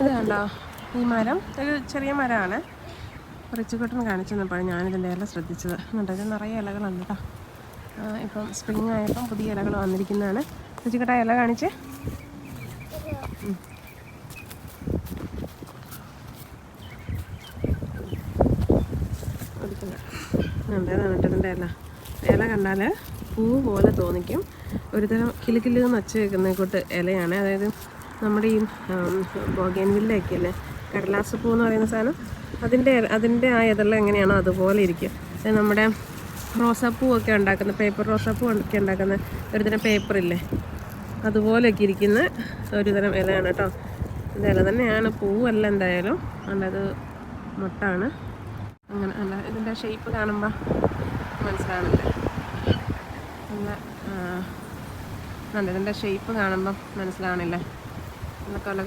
ഇത് കണ്ടോ, ഈ മരം ഒരു ചെറിയ മരമാണ്. റിച്ചുകുട്ടൻ കാണിച്ചു തന്നപ്പോൾ ഞാനിതിൻ്റെ ഇല ശ്രദ്ധിച്ചത്. എന്നിട്ട് ഇത് നിറയെ ഇലകളുണ്ട് കേട്ടോ. ഇപ്പം സ്പ്രിങ് ആയപ്പം പുതിയ ഇലകൾ വന്നിരിക്കുന്നതാണ്. റിച്ചുകുട്ട ഇല കാണിച്ച്. ഏതാണ് ഇട്ടതിൻ്റെ ഇല കണ്ടാൽ പൂ പോലെ തോന്നിക്കും. ഒരുതരം കിലുകിലെന്ന് ഒച്ച വെക്കുന്ന കൂട്ട് ഇലയാണ്. അതായത് നമ്മുടെ ഈ ബോഗൻവില്ലയൊക്കെ അല്ലേ, കടലാസ് പൂ എന്ന് പറയുന്ന സാധനം, അതിൻ്റെ ആ ഇതെല്ലാം എങ്ങനെയാണോ അതുപോലെ ഇരിക്കും. നമ്മുടെ റോസാപ്പൂവൊക്കെ ഉണ്ടാക്കുന്ന, പേപ്പർ റോസാപ്പൂ ഒക്കെ ഉണ്ടാക്കുന്ന ഒരുതരം പേപ്പറില്ലേ, അതുപോലെയൊക്കെ ഇരിക്കുന്ന ഒരുതരം ഇലയാണ് കേട്ടോ. ഇത് ഇല തന്നെയാണ്, പൂവല്ല എന്തായാലും. അത് മുട്ടാണ്. അങ്ങനെ അല്ല, ഇതിൻ്റെ ഷേപ്പ് കാണുമ്പോൾ മനസ്സിലാവുന്നില്ലേ, നല്ല ഇതിൻ്റെ ഷേപ്പ് കാണുമ്പം മനസ്സിലാവണില്ലേ, നല്ല കൊല